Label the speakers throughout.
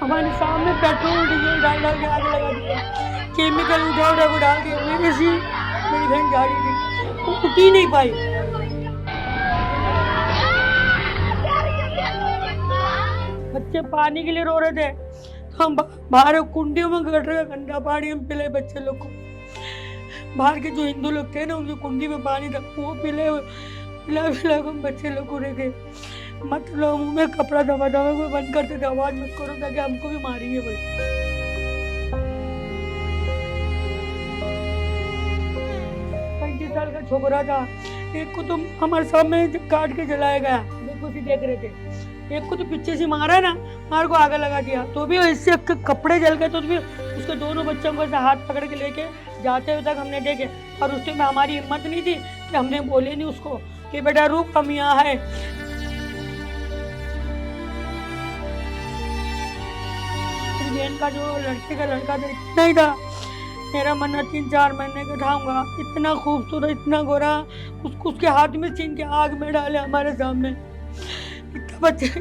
Speaker 1: हमारे सामने petrol diesel डाल डाल के आग लगा दिया, केमिकल उठा उठा को डाल दिया। मेरी बहन गाड़ी थी, वो उठ ही नहीं पाई। बच्चे पानी के लिए रो रहे थे, तो हम बाहर कुंडियों में गट रहे, गंदा पानी हम पिले बच्चे लोग को। बाहर के जो हिंदू लोग थे ना, उनकी कुंडी में पानी था, वो पिला पिला हम बच्चे लोग को रखे। मतलब मुंह में कपड़ा दबा दबा को बंद करते थे, आवाज मत करो ताकि हमको भी मारेंगे बोले। 35 साल का छोकरा था, एक को तो हमारे सामने काट के जलाया गया, देखो उसी देख रहे थे। एक को तो पीछे से मारा ना, मार को आगे लगा दिया, तो भी इससे कपड़े जल गए। तो भी उसके दोनों बच्चों को हाथ पकड़ के लेके जाते हुए तक हमने देखे, और उस टाइम हमारी हिम्मत नहीं थी कि हमने बोले नहीं उसको कि बेटा रुक, हम यहाँ है। बहन का जो लड़के का लड़का था, इतना ही था, मेरा मन 3-4 महीने का ठाऊंगा, इतना खूबसूरत, इतना गोरा, उसके हाथ में छीन के आग में डाले हमारे सामने।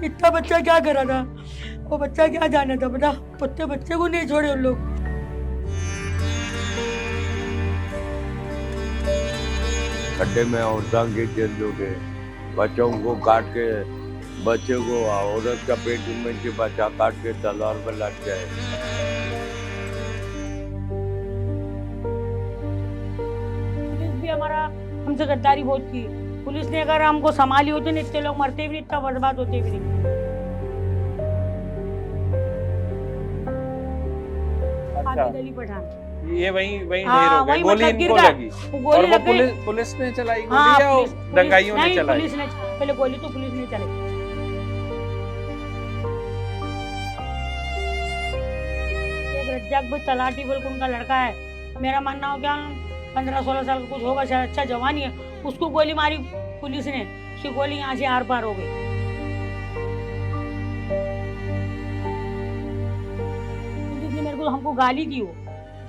Speaker 1: इतना बच्चा क्या करा था, वो बच्चा क्या जाना था बेटा, बच्चे को नहीं छोड़े उन लोग।
Speaker 2: खड्डे में औरतां के जल दोगे, बच्चों को काट के, बच्चे को औरत का पेट में के बच्चा काट के तलवार पर लट जाए।
Speaker 1: पुलिस भी हमारा हमसे गद्दारी बहुत की। पुलिस ने अगर हमको संभाली होती नहीं, इतने लोग मरते भी नहीं, इतना बर्बाद होते भी नहीं। दली पठान
Speaker 3: ये वहीं ढेर
Speaker 1: हाँ,
Speaker 3: हो गए,
Speaker 1: वहीं
Speaker 3: गोली
Speaker 1: मतलब
Speaker 3: इनको
Speaker 1: गिर
Speaker 3: लगी।
Speaker 1: गोली
Speaker 3: और वो
Speaker 1: लग गई।
Speaker 3: पुलिस ने चलाई गोली
Speaker 1: हाँ,
Speaker 3: या दंगाइयों ने चलाई?
Speaker 1: पुलिस ने, पहले गोली तो पुलिस ने चलाई। एक रज्जाक भाई तलाटी बोल के उनका लड़का है, मेरा मानना हो क्या 15-16 साल का कुछ होगा शायद, अच्छा जवानी है, उसको गोली मारी पुलिस ने, उसकी गोली यहाँ से आर पार हो गई। पुलिस ने मेरे को हमको गाली दी, वो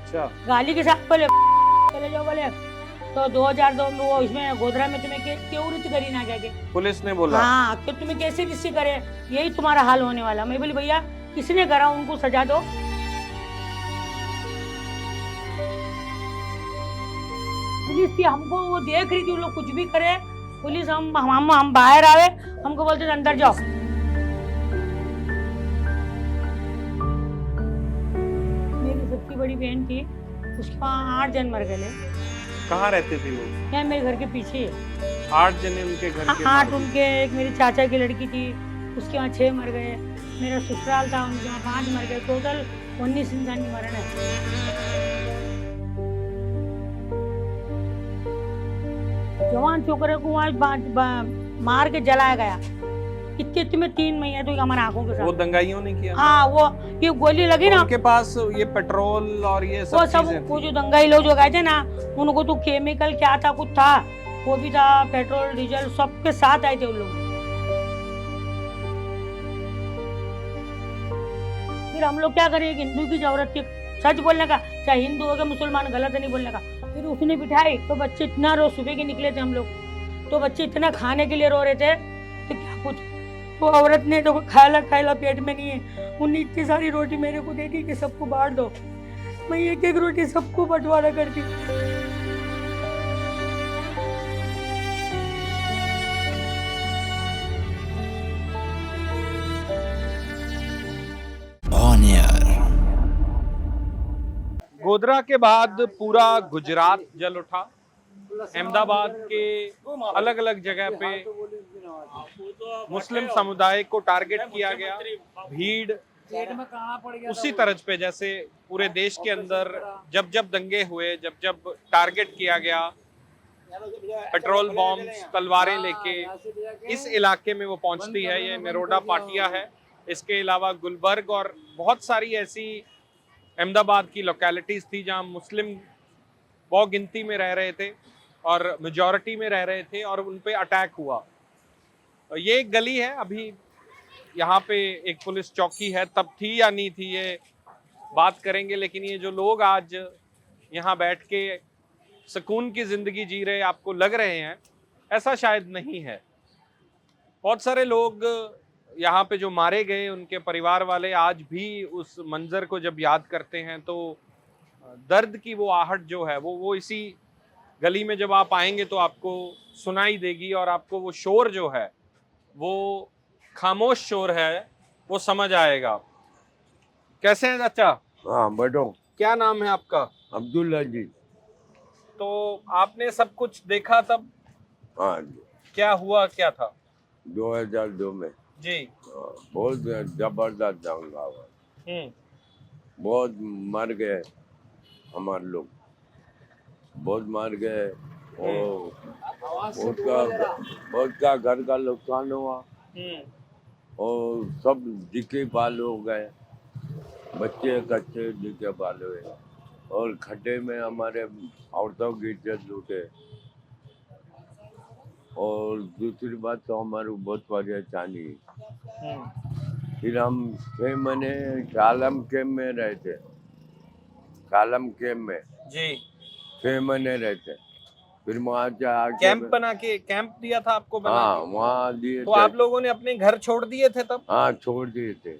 Speaker 3: अच्छा,
Speaker 1: गाली के साथ बोले चले जाओ बोले। तो 2002 में वो इसमें गोधरा में तुम्हें क्यों रिच करी ना क्या के
Speaker 3: पुलिस ने बोला?
Speaker 1: हाँ, तो तुम्हें कैसे रिश्ते करे, यही तुम्हारा हाल होने वाला। मैं बोली भैया किसने करा, उनको सजा दो। पुलिस थी, हमको वो देख रही थी, वो लोग कुछ भी करे, पुलिस हम बाहर आवे, हमको बोलते थे अंदर जाओ। मेरी सबसे बड़ी बहन थी, उसका 8 जन मर गए।
Speaker 3: कहाँ रहते थे वो?
Speaker 1: यहाँ मेरे घर के पीछे है।
Speaker 3: 8 जने उनके घर के?
Speaker 1: 8 उनके, एक मेरी चाचा की लड़की थी, उसके वहाँ 6 मर गए। मेरा ससुराल था, उनके वहाँ 5 मर गए। टोटल 19 इंसान की मरण है। जवान छोकरे को वहाँ मार के जलाया गया। इतने में 3 महीने तो हमारे आंखों के साथ।
Speaker 3: वो दंगाइयों ने किया?
Speaker 1: हाँ, वो ये गोली लगी ना,
Speaker 3: उनके पास ये पेट्रोल और ये सब चीजें
Speaker 1: वो जो दंगाई लोग जो गए थे ना, उनको तो केमिकल क्या था, कुछ था, वो भी था, पेट्रोल डीजल सबके साथ आए थे उन लोग। फिर हम लोग क्या करें, एक हिंदू की जरूरत थी सच बोलने का, चाहे हिंदू हो गया मुसलमान, गलत नहीं बोलने का। फिर उसने बिठाई तो बच्चे इतना रो, सुबह के निकले थे हम लोग, तो बच्चे इतना खाने के लिए रो रहे थे, तो क्या कुछ, वो औरत ने तो खायला पेट में नहीं है, उन्हें इतनी सारी रोटी मेरे को दे दी कि सबको बांट दो। मैं एक एक रोटी सबको बंटवारा करती।
Speaker 3: गोधरा के बाद पूरा गुजरात जल उठा। अहमदाबाद के अलग अलग जगह पे मुस्लिम समुदाय को टारगेट किया गया। भीड़ उसी तर्ज पे जैसे पूरे देश के अंदर जब जब दंगे हुए, जब जब टारगेट किया गया, पेट्रोल बॉम्ब्स, तलवारें लेके इस इलाके में वो पहुंचती है। ये नरोडा पाटिया है। इसके अलावा गुलबर्ग और बहुत सारी ऐसी अहमदाबाद की लोकेलिटीज थी जहां मुस्लिम बहु गिनती में रह रहे थे और मेजॉरिटी में रह रहे थे, और उन पे अटैक हुआ। ये एक गली है, अभी यहाँ पे एक पुलिस चौकी है, तब थी या नहीं थी ये बात करेंगे, लेकिन ये जो लोग आज यहाँ बैठ के सुकून की जिंदगी जी रहे आपको लग रहे हैं, ऐसा शायद नहीं है। बहुत सारे लोग यहाँ पे जो मारे गए उनके परिवार वाले आज भी उस मंजर को जब याद करते हैं तो दर्द की वो आहट जो है वो इसी गली में जब आप आएंगे तो आपको सुनाई देगी, और आपको वो शोर जो है वो खामोश शोर है, वो समझ आएगा। कैसे हैं चाचा?
Speaker 2: हाँ बैठो।
Speaker 3: क्या नाम है आपका?
Speaker 2: अब्दुल्ला जी।
Speaker 3: तो आपने सब कुछ देखा तब?
Speaker 2: हाँ जी।
Speaker 3: क्या हुआ, क्या था?
Speaker 2: 2002 में
Speaker 3: जी।
Speaker 2: बहुत जबरदस्त दंगा हुआ। बहुत मर गए हमारे लोग, बहुत मर गए। बहुत का घर का नुकसान हुआ और सब दिखे बाल हो गए, बच्चे कच्चे दिखे बाल हुए, और खड्डे में हमारे औरतों की इज्जत लूटे। और दूसरी बात तो हमारी बहुत परेशानी। फिर हम 6 महीने शालम कैंप में रहते, शालम कैंप में
Speaker 3: जी
Speaker 2: 6 महीने रहते। फिर वहाँ से आके
Speaker 3: कैंप बना के, कैंप दिया था आपको बना
Speaker 2: हाँ
Speaker 3: के?
Speaker 2: वहाँ दिए
Speaker 3: तो आप लोगों ने अपने घर छोड़ दिए थे तब?
Speaker 2: हाँ छोड़ दिए थे।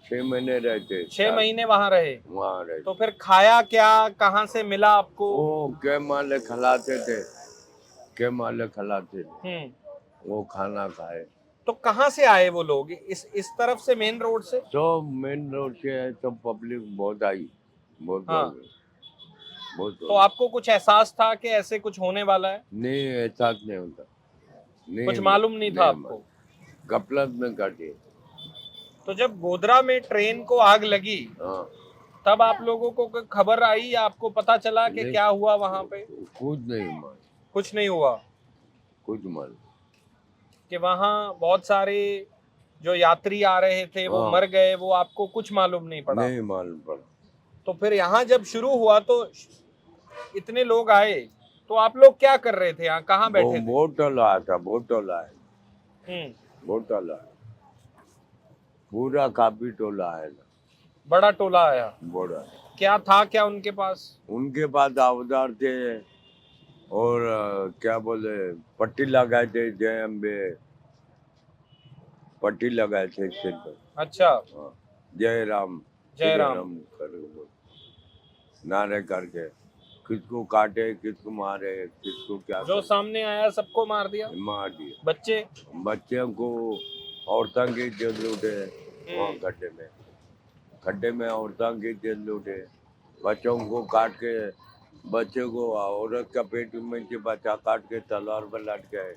Speaker 2: 6 महीने रहते,
Speaker 3: 6 महीने वहाँ रहे?
Speaker 2: वहाँ रहते।
Speaker 3: तो फिर खाया क्या, कहाँ से मिला आपको?
Speaker 2: वो कैंप वाले खिलाते थे, कैंप वाले खिलाते थे, वो खाना खाए।
Speaker 3: तो कहाँ से आए वो लोग? इस तरफ से, मेन रोड से?
Speaker 2: तो मेन रोड से है तो पब्लिक बहुत आई, बहुत
Speaker 3: हाँ।
Speaker 2: बहुत।
Speaker 3: तो आपको कुछ एहसास था कि ऐसे कुछ होने वाला है?
Speaker 2: नहीं एहसास नहीं होता, नहीं
Speaker 3: कुछ मालूम नहीं था आपको?
Speaker 2: गफलत में काटे।
Speaker 3: तो जब गोधरा में ट्रेन को आग लगी
Speaker 2: हाँ
Speaker 3: तब आप लोगों को कोई खबर आई या आपको पता चला कि क्या हुआ वहां पे?
Speaker 2: कुछ नहीं मालूम,
Speaker 3: कुछ नहीं हुआ
Speaker 2: कुछ मालूम
Speaker 3: कि वहां बहुत सारे जो यात्री आ रहे थे वो
Speaker 2: हाँ।
Speaker 3: मर गए, वो आपको कुछ मालूम नहीं पड़ा?
Speaker 2: नहीं मालूम पड़ा।
Speaker 3: तो फिर यहाँ जब शुरू हुआ तो इतने लोग आए तो आप लोग क्या कर रहे थे यहाँ, कहाँ बैठे थे?
Speaker 2: बहुत टोला आया था, बहुत टोला है, बहुत टोला है, पूरा काफी टोला आया था,
Speaker 3: बड़ा टोला आया।
Speaker 2: बड़ा।
Speaker 3: क्या था, क्या उनके पास?
Speaker 2: उनके पास औजार थे और क्या बोले पट्टी लगाए थे, जय अम्बे पट्टी लगाए थे सिर पर।
Speaker 3: अच्छा।
Speaker 2: हाँ, जय राम
Speaker 3: जय राम
Speaker 2: नारे करके किसको काटे, किसको मारे, किसको क्या
Speaker 3: जो सामने आया सबको मार दिया,
Speaker 2: मार दिए।
Speaker 3: बच्चे
Speaker 2: को औरतों की इज्जत लूटे वहाँ खड्डे में औरतों की इज्जत लूटे, बच्चों को काट के, बच्चे को औरत का पेट में से बच्चा काट के तलवार पर लटके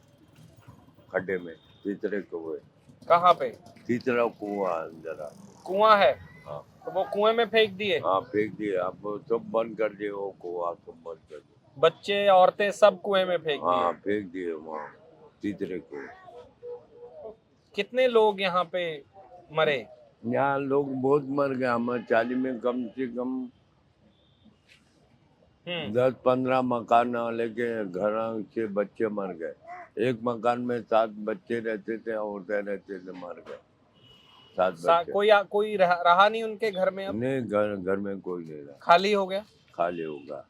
Speaker 2: खड्डे में, तीसरे कुएं।
Speaker 3: कहाँ पे?
Speaker 2: तीसरा कुआं अंदर
Speaker 3: कुआं है?
Speaker 2: हाँ।
Speaker 3: तो वो कुएं में फेंक दिए?
Speaker 2: हाँ फेंक दिए, अब सब बंद कर दिए, वो कुआं सब बंद कर दिए,
Speaker 3: बच्चे औरतें सब कुएं में फेंक दिए?
Speaker 2: हाँ फेंक दिए वहाँ तीसरे कुएं।
Speaker 3: कितने लोग यहाँ पे मरे?
Speaker 2: यहाँ लोग बहुत मर गए, हमारे चाली में कम से कम 10-15 मकान वाले के घर से बच्चे मर गए। एक मकान में 7 बच्चे रहते थे, औरतें रहते थे, मर गए 7 बच्चे।
Speaker 3: कोई रहा नहीं उनके घर में? अब
Speaker 2: नहीं, घर में कोई नहीं रहा,
Speaker 3: खाली हो गया?
Speaker 2: खाली होगा।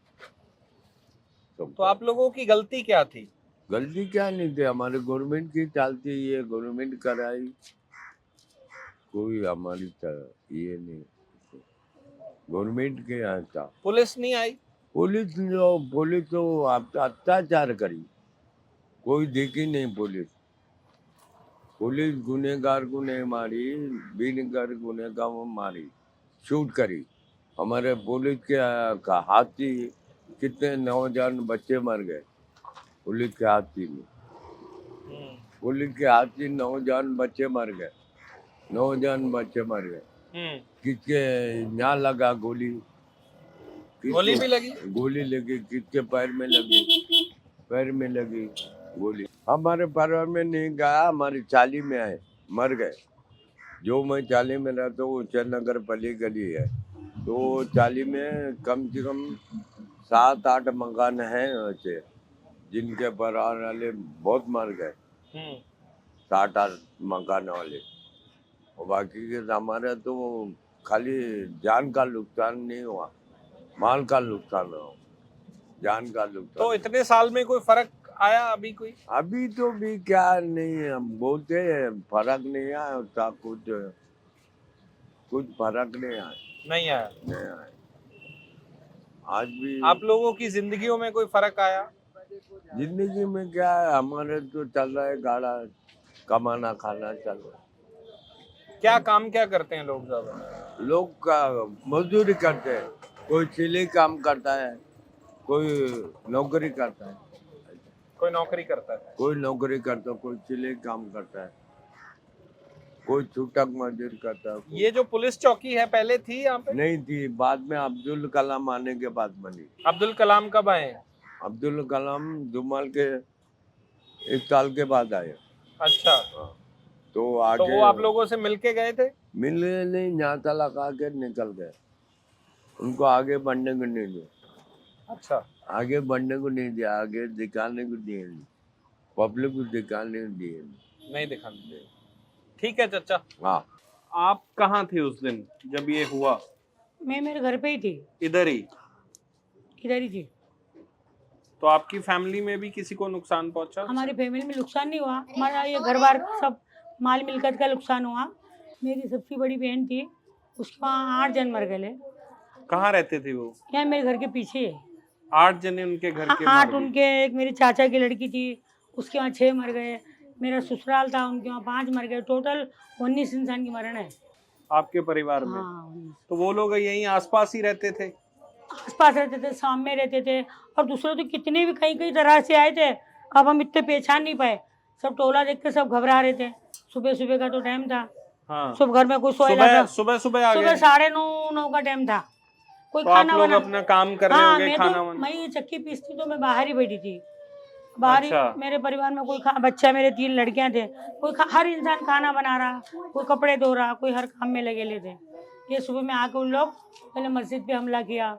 Speaker 3: तो आप लोगों की गलती क्या थी?
Speaker 2: गलती क्या नहीं थी, हमारे गवर्नमेंट की चलती है, गवर्नमेंट कराई, कोई हमारी ये नहीं, गवर्नमेंट के यहाँ था।
Speaker 3: पुलिस नहीं आई?
Speaker 2: पुलिस तो अत्याचार करी, कोई देखी नहीं। पुलिस गुनेगार को नहीं मारी, बिनकर गुनेगार को मारी, शूट करी। हमारे पुलिस के हाथी कितने नौजवान बच्चे मर गए पुलिस के हाथी में, पुलिस के हाथी नौजवान बच्चे मर गए, किसके यहाँ लगा गोली
Speaker 3: भी लगी?
Speaker 2: गोली लगी, किसके पैर में लगी गोली। हमारे परिवार में नहीं गया, हमारी चाली में आए, मर गए। जो मैं चाली में रहता हूँ चंद्रनगर पली गली है, तो चाली में कम से कम 7-8 मकान हैं वैसे, जिनके परिवार वाले बहुत मर गए, 7-8 मकान वाले। और बाकी के हमारे तो खाली जान का नुकसान नहीं हुआ, माल का नुकसान हुआ, जान का नुकसान।
Speaker 3: तो इतने साल में कोई फर्क आया अभी कोई?
Speaker 2: अभी तो भी क्या नहीं, हम बोलते हैं फर्क नहीं आया था, कुछ फर्क नहीं आया,
Speaker 3: नहीं आया।
Speaker 2: नहीं आया। आज भी
Speaker 3: आप लोगों की जिंदगियों में कोई फर्क आया?
Speaker 2: जिंदगी में क्या है, हमारे तो चल रहा है गाड़ा, कमाना खाना चल रहा है।
Speaker 3: क्या काम क्या करते हैं लोग ज्यादा?
Speaker 2: लोग का मजदूरी करते हैं, कोई सिलाई काम करता है, कोई नौकरी करता है,
Speaker 3: कोई नौकरी करता है।
Speaker 2: कोई नौकरी करता है, कोई सिलाई काम करता है, कोई छूटक मजदूरी करता है।
Speaker 3: ये जो पुलिस चौकी है पहले थी यहाँ पे?
Speaker 2: नहीं थी, बाद में अब्दुल कलाम आने के बाद बनी।
Speaker 3: अब्दुल कलाम कब आए?
Speaker 2: अब्दुल कलाम जुम्मन के 1 साल के बाद आए।
Speaker 3: अच्छा,
Speaker 2: तो
Speaker 3: तो
Speaker 2: आगे
Speaker 3: वो आप लोगों से मिलके गए थे?
Speaker 2: मिलने नहीं, न्याता लगा के निकल गए, उनको आगे बढ़ने को नहीं दिया।
Speaker 3: अच्छा,
Speaker 2: आगे बढ़ने को नहीं दिया, आगे दिखाने को दिए, पब्लिक को दिखाने को दिए।
Speaker 3: नहीं दिखाने दे। ठीक है चाचा।
Speaker 2: हाँ,
Speaker 3: आप कहाँ थे उस दिन जब ये हुआ?
Speaker 1: मैं मेरे घर पे ही थी,
Speaker 3: इधर ही?
Speaker 1: इधर ही थी।
Speaker 3: तो आपकी फैमिली में भी किसी को नुकसान पहुंचा?
Speaker 1: हमारी फैमिली में नुकसान नहीं हुआ, हमारा ये घर बार सब माल मिलकत का नुकसान हुआ। मेरी सबसे बड़ी बहन थी, उसके वहाँ 8 जन मर गए।
Speaker 3: कहाँ रहते थे वो?
Speaker 1: यहाँ मेरे घर के पीछे है।
Speaker 3: 8 जने उनके घर के
Speaker 1: 8
Speaker 3: मर गए।
Speaker 1: उनके, एक मेरी चाचा की लड़की थी, उसके वहाँ 6 मर गए। मेरा ससुराल था, उनके वहाँ 5 मर गए। टोटल 19 इंसान की मरण है।
Speaker 3: आपके परिवार में?
Speaker 1: हाँ, 19।
Speaker 3: तो वो लोग यहीं आसपास ही रहते थे?
Speaker 1: आसपास रहते थे, सामने रहते थे, और दूसरे तो कितने भी कई कई तरह से आए थे। अब हम इतने पहचान नहीं पाए, सब टोला देख के सब घबरा रहे थे। सुबह सुबह का तो टाइम था।
Speaker 3: हाँ।
Speaker 1: सब घर में कोई सोएगा था।
Speaker 3: सुबह सुबह आ
Speaker 1: सुबह
Speaker 3: गए?
Speaker 1: 9:30 का टाइम था। कोई
Speaker 3: तो आप
Speaker 1: खाना
Speaker 3: लोग
Speaker 1: बना,
Speaker 3: अपना काम कर रहे
Speaker 1: हाँ
Speaker 3: होंगे, खाना बना?
Speaker 1: मैं ये चक्की पीसती तो मैं बाहर ही बैठी थी, बाहर ही।
Speaker 3: अच्छा।
Speaker 1: मेरे परिवार में कोई बच्चा, मेरे 3 लड़कियां थे, कोई हर इंसान खाना बना रहा, कोई कपड़े धो रहा, कोई हर काम में लगे थे। ये सुबह में आके उन लोग पहले मस्जिद पे हमला किया,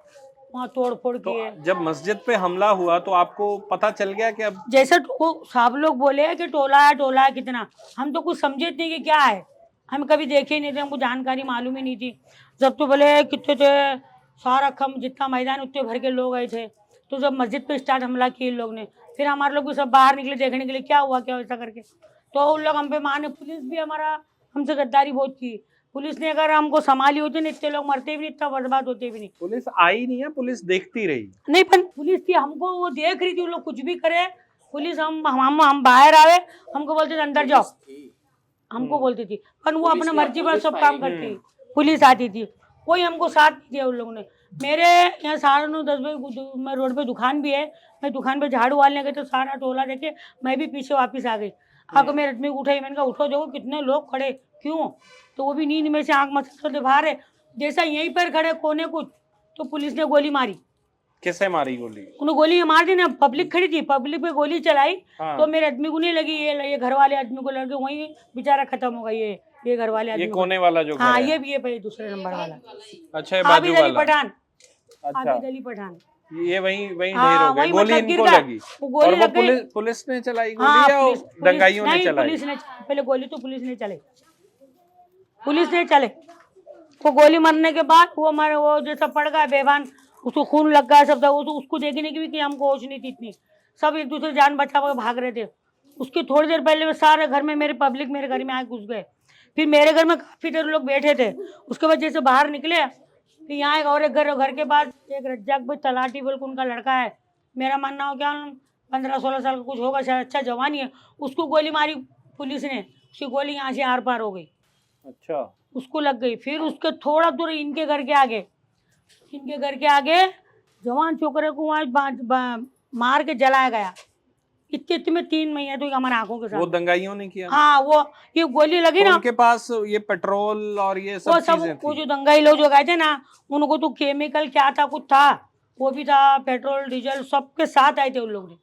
Speaker 1: वहाँ तोड़ फोड़
Speaker 3: तो
Speaker 1: किए।
Speaker 3: जब मस्जिद पे हमला हुआ तो आपको पता चल गया कि अब?
Speaker 1: जैसे वो सब लोग बोले कि टोला है कितना, हम तो कुछ समझे नहीं कि क्या है, हम कभी देखे ही नहीं थे, हमको जानकारी मालूम ही नहीं थी। जब तो बोले कितने थे, सारा खम जितना मैदान उतने भर के लोग आए थे। तो जब मस्जिद पे स्टार्ट हमला किए इन लोग ने, फिर हमारे लोग भी सब बाहर निकले देखने के लिए क्या हुआ क्या ऐसा करके। तो उन लोग हम पे माने, पुलिस भी हमारा हमसे गद्दारी बहुत की। पुलिस ने अगर हमको संभाली होती ना, इतने लोग मरते भी नहीं, इतना बर्बाद होते भी नहीं।
Speaker 3: पुलिस आई नहीं है, पुलिस देखती रही?
Speaker 1: नहीं, पर पुलिस थी, हमको वो देख रही थी। वो लोग कुछ भी करे, पुलिस हम बाहर आवे, हमको बोलते थे अंदर जाओ, हमको बोलती थी, पर वो अपने मर्जी पर सब काम करती। पुलिस आती थी, कोई हमको साथ नहीं दिया उन लोगों ने। मेरे यहाँ 9:30 बजे मैं रोड पे दुकान भी है, मैं दुकान पे झाड़ू डालने गई तो सारा टोला देखे, मैं भी पीछे वापस आ गई। आकर मेरे आदमी उठाई, मैंने कहा उठो, देखो कितने लोग खड़े, क्यों? तो वो भी नींद में से आँख मचलते बाहर है। जैसा यहीं पर खड़े कोने कुछ, तो पुलिस ने गोली मारी।
Speaker 3: किसे मारी गोली?
Speaker 1: उन्होंने गोली मार दी ना, पब्लिक खड़ी थी, पब्लिक पे गोली चलाई।
Speaker 3: हाँ।
Speaker 1: तो मेरे आदमी को नहीं लगी, ये घर वाले आदमी को लगे, वहीं बेचारा खत्म हो गया। ये घर वाले आदमी
Speaker 3: ये कोने वाला जो घर
Speaker 1: हाँ,
Speaker 3: है?
Speaker 1: ये भी है भाई दूसरे नंबर वाला।
Speaker 3: अच्छा, ये बाजू
Speaker 1: आबिद अली
Speaker 3: वाला?
Speaker 1: पठान।
Speaker 3: अच्छा,
Speaker 1: आबिद अली पठान।
Speaker 3: ये वहीं वहीं
Speaker 1: हाँ,
Speaker 3: ढेर हो गए,
Speaker 1: वहीं
Speaker 3: गोली
Speaker 1: मतलब गिर
Speaker 3: इनको
Speaker 1: गया।
Speaker 3: लगी?
Speaker 1: वो गोली
Speaker 3: और वो
Speaker 1: लग गई।
Speaker 3: पुलिस ने चलाई
Speaker 1: हाँ,
Speaker 3: गोली या
Speaker 1: पुलिस
Speaker 3: दंगाइयों ने
Speaker 1: नहीं,
Speaker 3: चलाई?
Speaker 1: पुलिस ने पहले गोली तो पुलिस ने चले, पुलिस ने चले। वो गोली मारने के बाद वो हमारे वो जैसा पड़ गया बेभान, उसको खून लग गया सब था। वो तो उसको देखने की भी कि हमको होश नहीं थी इतनी, सब एक दूसरे जान बचा कर भाग रहे थे। उसकी थोड़ी देर पहले वो सारे घर में मेरे पब्लिक मेरे घर में आके घुस गए। फिर मेरे घर में काफ़ी देर लोग बैठे थे। उसके बाद जैसे बाहर निकले, फिर यहाँ एक और एक घर के बाद एक रज्जाक भाई तलाटी बोल के उनका लड़का है, मेरा मानना हो क्या 15-16 साल का कुछ होगा शायद, अच्छा जवानी है, उसको गोली मारी पुलिस ने, उसकी गोली यहाँ से आर पार हो गई।
Speaker 3: अच्छा,
Speaker 1: उसको लग गई। फिर उसके थोड़ा दूर इनके घर के आगे जवान छोकरे को वहाँ मार के जलाया गया। इतने में 3 महीने तो हमारे आंखों के
Speaker 3: वो
Speaker 1: साथ।
Speaker 3: दंगाइयों ने किया?
Speaker 1: हाँ, वो ये गोली लगी
Speaker 3: तो
Speaker 1: ना,
Speaker 3: उनके पास ये पेट्रोल और ये सब
Speaker 1: वो
Speaker 3: चीजें
Speaker 1: वो
Speaker 3: थी?
Speaker 1: जो दंगाई लोग जो गए थे ना, उनको तो केमिकल क्या था कुछ था, वो भी था, पेट्रोल डीजल सबके साथ आए थे उन लोग ने,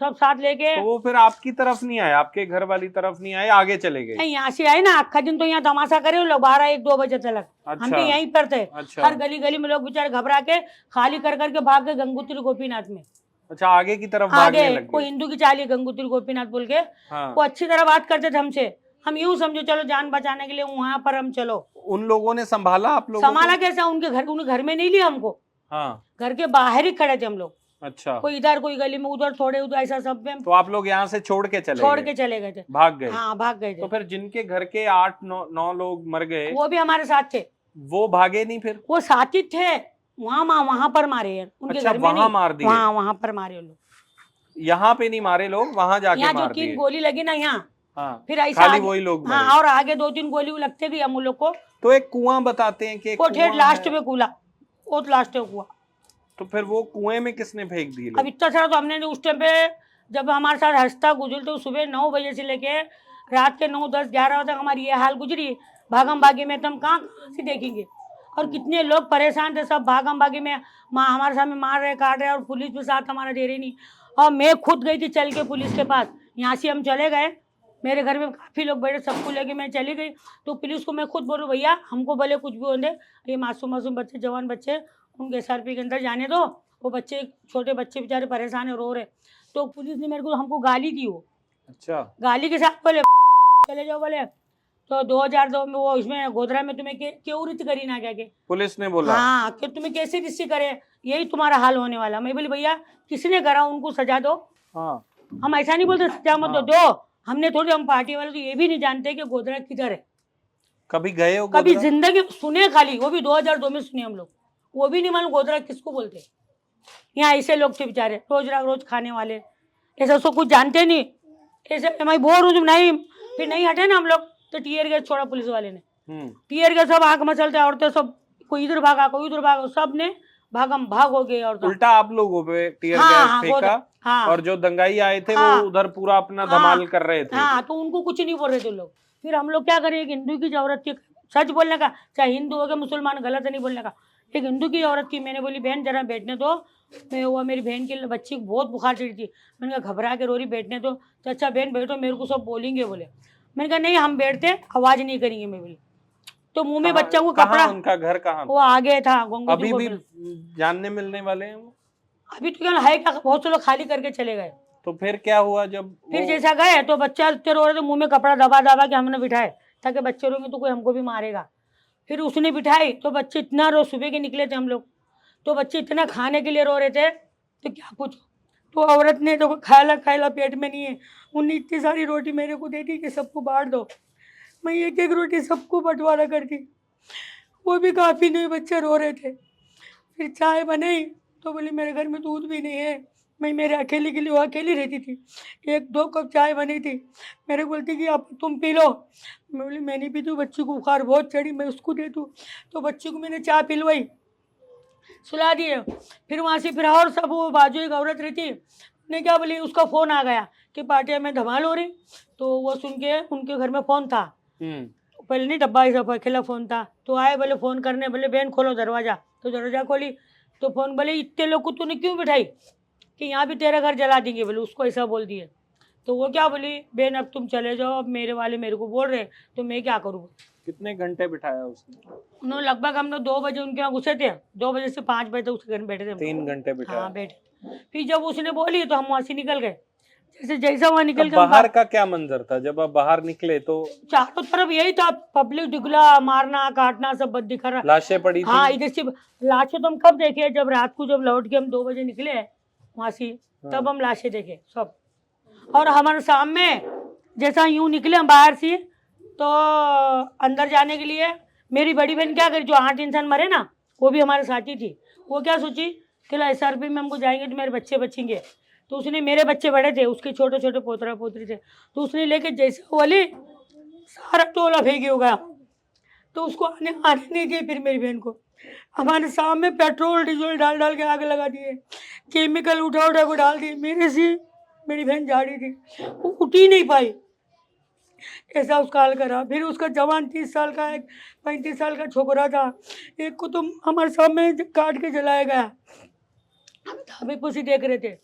Speaker 1: सब साथ लेके।
Speaker 3: तो वो फिर आपकी तरफ नहीं आए, आपके घर वाली तरफ नहीं आए, आगे चले गए?
Speaker 1: नहीं, यहाँ से आए ना, आखा दिन तो यहाँ तमाशा करे उन लोग 12-1-2 बजे तक।
Speaker 3: अच्छा।
Speaker 1: हम भी यहीं पर थे।
Speaker 3: अच्छा।
Speaker 1: हर गली गली में लोग बेचारे घबरा के खाली कर करके भाग गए गंगोत्री गोपीनाथ में।
Speaker 3: अच्छा, आगे की तरफ भागने
Speaker 1: आगे
Speaker 3: लग
Speaker 1: वो
Speaker 3: गए?
Speaker 1: हिंदू की चाली है गंगोत्री गोपीनाथ बोल के।
Speaker 3: हाँ।
Speaker 1: वो अच्छी तरह बात करते थे हमसे, हम यूं समझो चलो जान बचाने के लिए वहां पर हम चलो।
Speaker 3: उन लोगों ने संभाला आप लोगों
Speaker 1: संभाला
Speaker 3: को?
Speaker 1: कैसा, उनके घर में नहीं लिया हमको,
Speaker 3: हाँ।
Speaker 1: घर के बाहर ही खड़े थे हम लोग।
Speaker 3: अच्छा,
Speaker 1: कोई इधर कोई गली में, उधर थोड़े उधर, ऐसा सब में
Speaker 3: तो आप लोग यहाँ से छोड़ के
Speaker 1: चले गए थे,
Speaker 3: भाग गए?
Speaker 1: हाँ भाग गए
Speaker 3: तो
Speaker 1: थे।
Speaker 3: फिर जिनके घर के 8-9 लोग मर गए
Speaker 1: वो भी हमारे साथ थे,
Speaker 3: वो भागे नहीं फिर?
Speaker 1: वो साथी थे, वहाँ पर मारे हैं उनके
Speaker 3: अच्छा,
Speaker 1: घर में
Speaker 3: वहाँ
Speaker 1: नहीं,
Speaker 3: मार दिए?
Speaker 1: वहाँ पर मारे लोग।
Speaker 3: यहाँ पे नहीं मारे लोग, वहाँ जाके
Speaker 1: यहाँ जो
Speaker 3: मार
Speaker 1: 3
Speaker 3: दिए?
Speaker 1: गोली लगी ना यहाँ,
Speaker 3: हाँ,
Speaker 1: फिर ऐसा
Speaker 3: खाली
Speaker 1: आगे-
Speaker 3: वही लोग मरे?
Speaker 1: हाँ, और आगे 2-3 गोली लगते गई हम लोग को।
Speaker 3: तो एक कुआं बताते हैं कि एक
Speaker 1: वो ठेठ
Speaker 3: कुआं
Speaker 1: लास्ट
Speaker 3: है।
Speaker 1: में कूला, वो लास्ट में कुआ।
Speaker 3: तो फिर वो कुएं में किसने फेंक दिए
Speaker 1: अब
Speaker 3: लोग?
Speaker 1: इतना सारा तो हमने उस टाइम पे, जब हमारे साथ हंसता गुजर, तो सुबह 9 बजे से लेके रात के 9, 10, 11 बजे तक हमारी ये हाल गुजरी। भागम भागी में तो हम कहाँ से देखेंगे, और कितने लोग परेशान थे, सब भागम भागी में हमारे सामने मार रहे, काट रहे, और पुलिस भी साथ हमारा दे रही नहीं। और मैं खुद गई थी चल के पुलिस के पास, यहाँ से हम चले गए, मेरे घर में काफ़ी लोग बैठे, सबको लेके मैं चली गई। तो पुलिस को मैं खुद बोलूँ, भैया हमको भले कुछ भी हो दे, ये मासूम बच्चे, जवान बच्चे, उनके SRP के अंदर जाने दो, वो बच्चे, छोटे बच्चे बेचारे परेशान है, रो रहे। तो पुलिस ने मेरे को, हमको गाली दी, वो
Speaker 3: अच्छा,
Speaker 1: गाली के साथ बोले चले जाओ बोले। तो 2002 में वो इसमें गोधरा में तुम्हें क्यों रिश्ते करी ना, क्या के
Speaker 3: पुलिस ने बोला?
Speaker 1: हाँ, कि तुम्हें कैसे रिश्ते करे, यही तुम्हारा हाल होने वाला। मैं बोली भैया किसने करा, उनको सजा दो।
Speaker 3: हाँ,
Speaker 1: हम ऐसा नहीं बोलते सजा मत दो, हमने थोड़ी, हम पार्टी वाले तो ये भी नहीं जानते कि गोधरा किधर है।
Speaker 3: कभी गए हो
Speaker 1: कभी
Speaker 3: गोधरा?
Speaker 1: जिंदगी में सुने, खाली वो भी 2002 में सुने हम लोग, वो भी नहीं मालूम गोधरा किसको बोलते। यहाँ ऐसे लोग थे बेचारे, रोज खाने वाले, ऐसा उसको कुछ जानते नहीं, ऐसे मैं बोर हूँ नहीं, फिर नहीं हटे ना हम लोग, तो टीयर गैस छोड़ा पुलिस वाले ने। टीयर गैस सब आंख मचलते, औरतें सब, कोई इधर भागा कोई उधर भागा, सब ने भागम भाग हो गए। और
Speaker 3: उल्टा आप लोगों पे टीयर
Speaker 1: हाँ,
Speaker 3: गैस फेंका,
Speaker 1: हाँ,
Speaker 3: और जो दंगाई आए थे
Speaker 1: हाँ,
Speaker 3: वो उधर पूरा अपना धमाल कर रहे थे।
Speaker 1: हाँ, तो उनको कुछ नहीं बोल रहे थे लोग। फिर हम लोग क्या करें, एक हिंदू की औरत की, सच बोलने का, चाहे हिंदू हो गया मुसलमान, गलत नहीं बोलने का, एक हिंदू की औरत की, मैंने बोली बहन जरा बैठने दो, मैं वो मेरी बहन की बच्ची को बहुत बुखार चढ़ी थी, मैंने कहा घबरा के रो रही, बैठने दो। तो अच्छा बहन बैठो, मेरे को सब बोलेंगे बोले। मैंने कहा नहीं हम बैठते, आवाज़ नहीं करेंगे। मैं बोली, तो मुंह में बच्चा को कपड़ा,
Speaker 3: उनका घर कहाँ?
Speaker 1: वो आगे था,
Speaker 3: अभी भी जानने मिलने वाले हैं वो?
Speaker 1: अभी तो क्या है, क्या बहुत से लोग खाली करके चले गए।
Speaker 3: तो फिर क्या हुआ जब
Speaker 1: फिर जैसा गए तो बच्चा इतने रो रहे, तो मुंह में कपड़ा दबा दबा के हमने बिठाए, ताकि बच्चे रोएंगे तो कोई हमको भी मारेगा। फिर उसने बिठाई तो बच्चे इतना रो, सुबह के निकले थे हम लोग, तो बच्चे इतना खाने के लिए रो रहे थे, तो क्या कुछ। तो औरत ने तो खायला पेट में नहीं है, उन्हें इतनी सारी रोटी मेरे को दे दी कि सबको बांट दो। मैं एक एक रोटी सबको बंटवारा करती, वो भी काफ़ी नहीं, बच्चे रो रहे थे। फिर चाय बनाई तो बोली मेरे घर में दूध भी नहीं है, मैं मेरे अकेले के लिए, वो अकेली रहती थी, 1-2 कप चाय बनी थी, मेरे को बोलती कि आप तुम पी लो। मैं बोली मैं नहीं पीती, बच्ची को बुखार बहुत चढ़ी, मैं उसको दे दूँ। तो बच्ची को मैंने चाय पिलवाई, सुला दिए। फिर वहाँ से फिर और सब, वो बाजू एक औरत रहती, ने क्या बोली, उसका फ़ोन आ गया कि पार्टिया में धमाल हो रही। तो वो सुन के, उनके घर में फ़ोन था, पहले नहीं डब्बा ऐसा अकेला फ़ोन था, तो आए बोले फ़ोन करने, बोले बहन खोलो दरवाज़ा। तो दरवाज़ा खोली तो फ़ोन, बोले इतने लोग को तूने क्यों बिठाई कि यहाँ भी तेरा घर जला देंगे, बोले उसको ऐसा बोल दिए। तो वो क्या बोली, बहन अब तुम चले जाओ, अब मेरे वाले मेरे को बोल रहे, तो मैं क्या करूँ।
Speaker 3: कितने घंटे बिठाया उसने?
Speaker 1: उन्होंने लगभग, हम लोग 2 बजे उनके यहाँ घुसे थे, 2 बजे से 5 बजे तक उसके घर में बैठे थे।
Speaker 3: 3 घंटे बिठाया?
Speaker 1: हाँ बैठे। फिर जब उसने बोली तो हम वहाँ से निकल गए, जैसा वहाँ निकल के
Speaker 3: बाहर का क्या मंजर था जब आप बाहर निकले? तो
Speaker 1: चारों तरफ यही था, पब्लिक डिगला मारना काटना सब दिखा रहा,
Speaker 3: लाशें पड़ी थी?
Speaker 1: हाँ इधर से लाशें तो हम कब देखे, जब रात को जब लौट के हम 2 बजे निकले वहाँ से, तब हम लाशें देखे सब। और हमारे सामने जैसा यूं निकले हम बाहर से, तो अंदर जाने के लिए मेरी बड़ी बहन क्या करी, जो 8 इंसान मरे ना, वो भी हमारे साथी थी, वो क्या सोची कि SRP में हमको जाएंगे तो मेरे बच्चे बचेंगे। तो उसने, मेरे बच्चे बड़े थे, उसके छोटे छोटे पोतरा पोतरी थे, तो उसने लेके जैसे वाली सारा टोला फेंके हो गया, तो उसको आने नहीं दिए। फिर मेरी बहन को हमारे सामने पेट्रोल डीजल डाल डाल के आग लगा दिए, केमिकल उठा उठा को डाल दिए। मेरे से मेरी बहन जा रही थी, वो उठ ही नहीं पाई, ऐसा उसका हाल करा। फिर उसका जवान 30 साल का, एक 35 साल का छोकरा था, एक को तो हमारे सामने काट के जलाया गया, हम धाबे पर से देख रहे थे।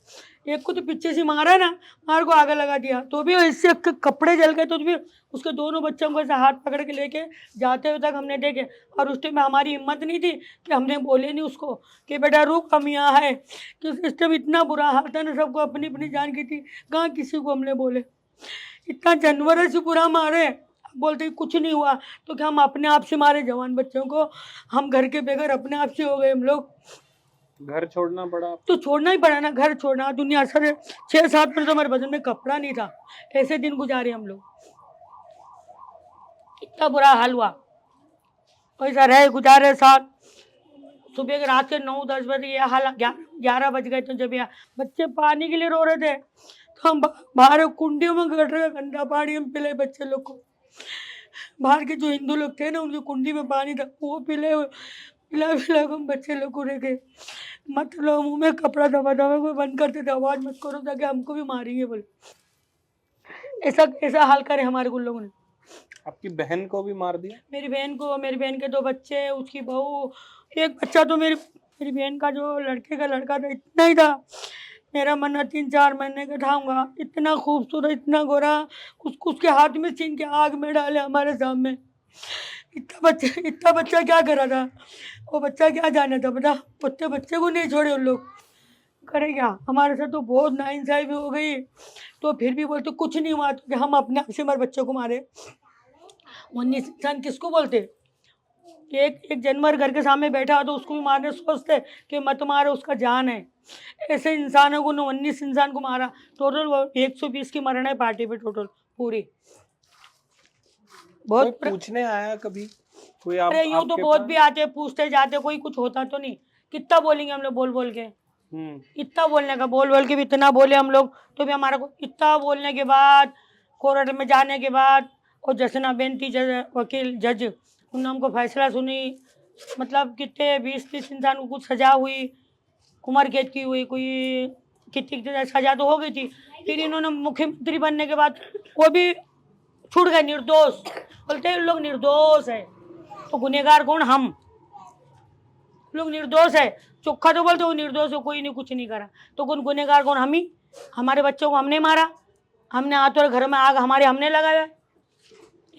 Speaker 1: एक को तो पीछे से मारा ना, मार को आगे लगा दिया, तो भी इससे कपड़े जल गए। तो भी उसके दोनों बच्चों को ऐसा हाथ पकड़ के लेके जाते हुए तक हमने देखे। और उस टाइम में हमारी हिम्मत नहीं थी कि हमने बोले नहीं उसको कि बेटा रुक, हम यहाँ है, क्योंकि इस टाइम इतना बुरा हाल था ना, सबको अपनी अपनी जान की थी, कहाँ किसी को हमने बोले। इतना जानवर से पूरा मारे, बोलते कुछ नहीं हुआ, तो क्या हम अपने आप से मारे जवान बच्चों को, हम घर के बगैर अपने आप से हो गए हम लोग।
Speaker 3: घर छोड़ना पड़ा?
Speaker 1: तो छोड़ना ही पड़ा ना, घर छोड़ना, दुनिया सर 6-7 मिनट तो हमारे बदन में कपड़ा नहीं था, ऐसे दिन गुजारे हम लोग, इतना बुरा हाल हुआ। वैसा रहे गुजारे साथ, सुबह के रात के 9-10 बजे ये हाल, 11 बज गए तो जब यहाँ बच्चे पानी के लिए रो रहे थे तो हम बाहर कुंडियों में गट रहे, गंदा पानी हम पिले बच्चे लोग को। बाहर के जो हिंदू लोग थे ना उनकी कुंडी में पानी था, वो पिला हम बच्चे लोग को रखे, मत लो, मुंह में कपड़ा दबा कोई बंद करते थे, आवाज मत करो ताकि हमको भी मारेंगे बोले। ऐसा हाल करे हमारे कुछ लोगों ने।
Speaker 3: आपकी बहन को भी मार दिया?
Speaker 1: मेरी बहन को, मेरी बहन के 2 बच्चे, उसकी बहू, एक बच्चा तो मेरी बहन का जो लड़के का लड़का था इतना ही था, मेरा मन्ना 3-4 महीने का था, इतना खूबसूरत, इतना गोरा, उसके हाथ में छीन के आग में डाले हमारे सामने। इतना बच्चा क्या करा था, वो बच्चा क्या जाना था बता, बच्चे को नहीं छोड़े उन लोग, करे क्या। हमारे साथ तो बहुत नाइंसाफी हो गई, तो फिर भी बोलते कुछ नहीं हुआ, तो हम अपने आप से हमारे बच्चों को मारे। 19 इंसान किसको बोलते, एक जानवर घर के सामने बैठा हो तो उसको भी मारने सोचते कि मत मारो, उसका जान है। ऐसे इंसानों को 19 इंसान को मारा, टोटल 120 की मरण है पार्टी पे टोटल पूरी। बहुत
Speaker 3: पूछने आया कभी कोई?
Speaker 1: अरे यूँ तो बहुत भी आते, पूछते जाते, कोई कुछ होता तो नहीं। कितना बोलेंगे हम लोग बोल के, इतना बोलने का, बोल के भी इतना बोले हम लोग, तो भी हमारा को इतना बोलने के बाद, कोर्ट में जाने के बाद, और जसना बेनती वकील जज, उन्होंने हमको फैसला सुनी, मतलब कितने 20-30 इंसान को कुछ सजा हुई, उम्र कैद की हुई, कोई कितनी सजा तो हो गई थी। फिर इन्होंने मुख्यमंत्री बनने के बाद वो भी छूट गए, निर्दोष, बोलते हैं लोग निर्दोष है, तो गुनहगार कौन, हम लोग निर्दोष है, चोखा तो बोलते वो निर्दोष है, कोई नहीं कुछ नहीं करा, तो कौन गुनहगार कौन, हम ही। हमारे बच्चों को हमने मारा, हमने हाथों और घर में आग हमारे हमने लगाया,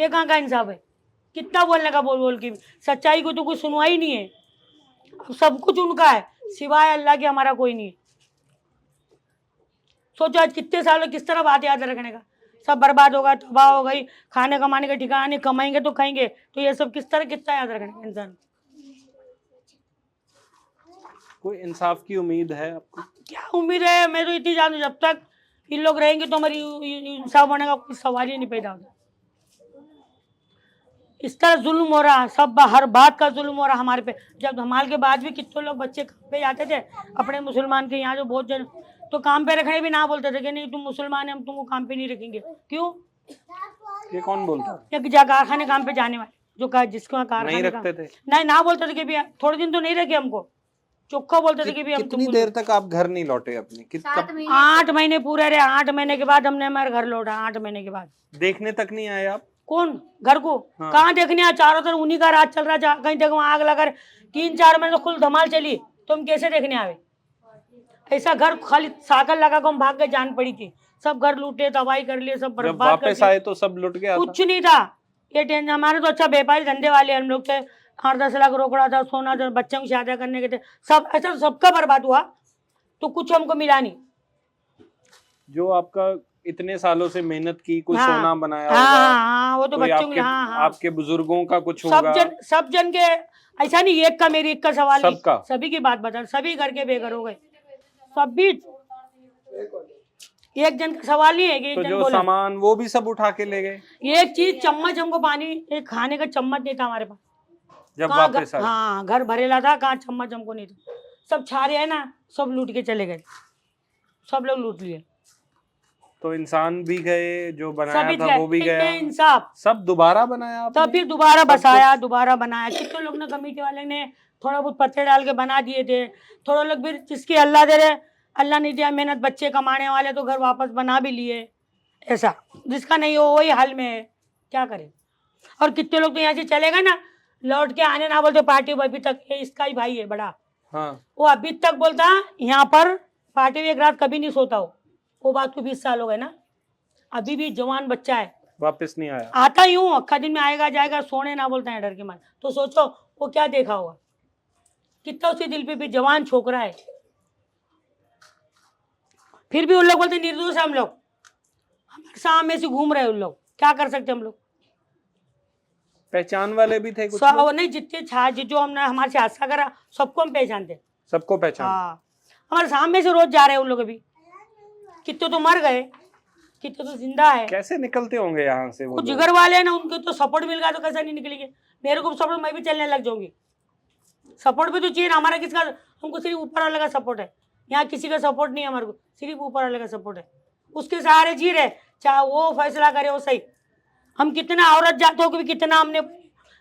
Speaker 1: ये कहाँ का इंसाफ है। कितना बोलने का, बोल के सच्चाई को तो कोई सुनवाई नहीं है, सब कुछ उनका है, सिवाय अल्लाह के हमारा कोई नहीं है। सोचो आज कितने सालों किस तरह बात याद रखने का, सब बर्बाद होगा, तबाह हो गई, खाने कमाने का ठिकाना नहीं, कमाएंगे तो खाएंगे, तो ये सब किस तरह कितना याद रखने का इंसान।
Speaker 3: कोई इंसाफ की उम्मीद है आपको?
Speaker 1: क्या उम्मीद है, मैं तो इतनी जानू, जब तक इन लोग रहेंगे तो हमारी इंसाफ होने का कोई सवाल ही नहीं पैदा होता। इस तरह जुल्म हो रहा, सब हर बात का जुल्म हो रहा हमारे पे। जब हमारे के बाद भी कितने लोग बच्चे काम पे जाते थे अपने मुसलमान के यहाँ, जो बहुत जन तो काम पे रखने भी ना बोलते थे कि नहीं तुम मुसलमान है, हम तुमको काम पे नहीं रखेंगे। क्यों?
Speaker 3: ये कौन बोलता?
Speaker 1: कारखाने काम पे जाने वाले जो जिसको कारखाने
Speaker 3: नहीं रखते थे,
Speaker 1: नहीं ना बोलते थे कि भैया थोड़े दिन तो नहीं रखे हमको, चोखा बोलते थे कि भैया
Speaker 3: कितनी देर तक आप घर नहीं लौटे अपने?
Speaker 1: 8 महीने पूरे रहे, 8 महीने के बाद हमने हमारे घर लौटा। 8 महीने के बाद देखने
Speaker 3: तक नहीं आए आप?
Speaker 1: कौन घर को?
Speaker 3: हाँ।
Speaker 1: कहाँ देखने आए, चारों तरफ उन्हीं का राज चल रहा था, कहीं तक वहाँ आग लगा, 3-4 महीने तो खुल धमाल चली, तो हम कैसे देखने आवे? ऐसा घर खाली साकल लगा को हम भाग के जान पड़ी थी, सब घर लूटे, तबाही कर लिए, सब बर्बाद कर
Speaker 3: वापस आए तो सब लुट गया,
Speaker 1: कुछ नहीं था। ये टेंशन, हमारे तो अच्छा व्यापारी धंधे वाले हम लोग थे, 8-10 लाख रोकड़ा था, सोना था, बच्चों की शादी करने के थे, सब ऐसा सबका बर्बाद हुआ, तो कुछ हमको मिला नहीं।
Speaker 3: जो आपका इतने सालों से मेहनत की, कुछ
Speaker 1: हाँ,
Speaker 3: सोना बनाया,
Speaker 1: हाँ, वो तो बच्चों
Speaker 3: आपके,
Speaker 1: हाँ,
Speaker 3: आपके बुजुर्गों का कुछ होगा,
Speaker 1: सब जन के, ऐसा नहीं एक का मेरी एक का सवाल नहीं,
Speaker 3: सबका, सभी
Speaker 1: की बात बता, सभी घर के बेघर हो गए, सभी, एक जन का सवाल नहीं है कि
Speaker 3: तो जो सामान वो भी सब उठा के ले गए।
Speaker 1: एक चीज चम्मच, हमको पानी एक खाने का चम्मच नहीं था हमारे पास
Speaker 3: जब वापस आए।
Speaker 1: हाँ, घर भरेला था, कहाँ चम्मच हमको नहीं था, सब छारे है ना, सब लूट के चले गए, सब लोग लूट लिए।
Speaker 3: तो इंसान भी गए, जो बनाया था वो भी गया,
Speaker 1: इंसाफ
Speaker 3: सब दोबारा बनाया आपने?
Speaker 1: तब फिर दोबारा बसाया, दोबारा बनाया। कितने लोग ने, कमेटी वाले ने थोड़ा बहुत पत्थर डाल के बना दिए थे, थोड़ा लोग फिर जिसकी अल्लाह दे रहे, अल्लाह नहीं दिया मेहनत, बच्चे कमाने वाले तो घर वापस बना भी लिए, ऐसा जिसका नहीं हो वही हाल में है, क्या करे। और कितने लोग तो यहाँ से चले गए ना, लौट के आने ना बोलते, पार्टी अभी तक, इसका ही भाई है बड़ा,
Speaker 3: हाँ,
Speaker 1: वो अभी तक बोलता यहाँ पर पार्टी में एक रात कभी नहीं सोता हो, वो बात को 20 साल हो गए ना, अभी भी जवान बच्चा है,
Speaker 3: वापस नहीं आया।
Speaker 1: आता ही हूँ, अक्खा दिन में आएगा जाएगा, सोने ना बोलता है डर के मारे। तो सोचो वो क्या देखा होगा, कितना उसके दिल पे भी जवान छोकरा है, फिर भी उन लोग बोलते निर्दोष है हम लोग, हमारे सामने से घूम रहे उन लोग, क्या कर सकते हम लोग।
Speaker 3: पहचान वाले भी थे कुछ
Speaker 1: नहीं, जितने जो हमने हमारे से हादसा करा सबको हम पहचानते,
Speaker 3: सबको पहचान।
Speaker 1: हाँ, हमारे सामने से रोज जा रहे हैं उन लोग अभी, कितने तो मर गए, कितने तो जिंदा है।
Speaker 3: कैसे निकलते होंगे यहाँ से वो
Speaker 1: कुछ
Speaker 3: लोग?
Speaker 1: जिगर वाले हैं ना, उनको तो सपोर्ट मिल गया तो कैसे नहीं निकलेंगे। मेरे को सपोर्ट, मैं भी चलने लग जाऊंगी। सपोर्ट भी तो चाहिए ना, हमारा किसका, हमको सिर्फ ऊपर वाले का सपोर्ट है। यहाँ किसी का सपोर्ट नहीं है हमारे को, सिर्फ ऊपर वाले का सपोर्ट है। उसके सहारे जी रहे, चाहे वो फैसला करे वो सही। हम कितना औरत जात हो भी, कितना हमने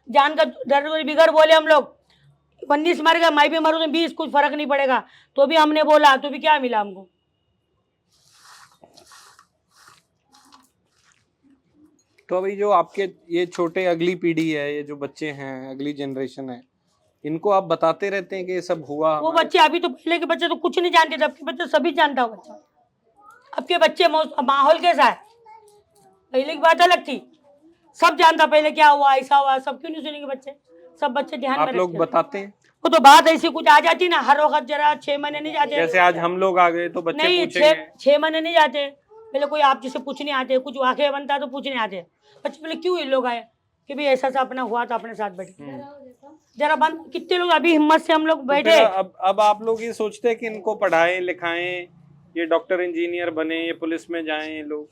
Speaker 1: जान का डर बिगड़ बोले हम लोग, 19 मर गए, मैं भी मरूँ तो 20, कुछ फर्क नहीं पड़ेगा। तो भी हमने बोला, तो भी क्या मिला हमको।
Speaker 3: तो अभी जो आपके ये छोटे अगली पीढ़ी है, ये जो बच्चे हैं, अगली जनरेशन है, इनको आप बताते रहते हैं कि ये सब हुआ?
Speaker 1: वो बच्चे अभी तो, पहले के बच्चे तो कुछ नहीं जानते थे, अब के बच्चे सभी जानता हो बच्चा। अब के बच्चे माहौल कैसा है, पहले की बात अलग थी, सब जानता पहले क्या हुआ, ऐसा हुआ, सब क्यों नहीं सुनेंगे बच्चे, सब बच्चे ध्यान
Speaker 3: आप
Speaker 1: में
Speaker 3: लोग
Speaker 1: रखते हैं।
Speaker 3: बताते हैं?
Speaker 1: वो तो बात ऐसी कुछ आ जाती ना, हर वक्त जरा 6 महीने नहीं जाते।
Speaker 3: जैसे आज हम लोग आ गए तो बच्चे
Speaker 1: नहीं,
Speaker 3: पूछेंगे?
Speaker 1: 6 महीने नहीं जाते। पहले कोई आप जिसे पूछने आते, कुछ वाकया बनता है तो पूछने आते बच्चे, पहले क्यों ये लोग आए कि भाई ऐसा सा अपना हुआ था, अपने साथ बैठे जरा बंद। कितने लोग अभी हिम्मत से हम लोग
Speaker 3: तो
Speaker 1: बैठे।
Speaker 3: फिर अब आप लोग ये सोचते हैं कि इनको पढ़ाएं लिखाएं, ये डॉक्टर इंजीनियर बने, ये पुलिस में जाएं, ये लोग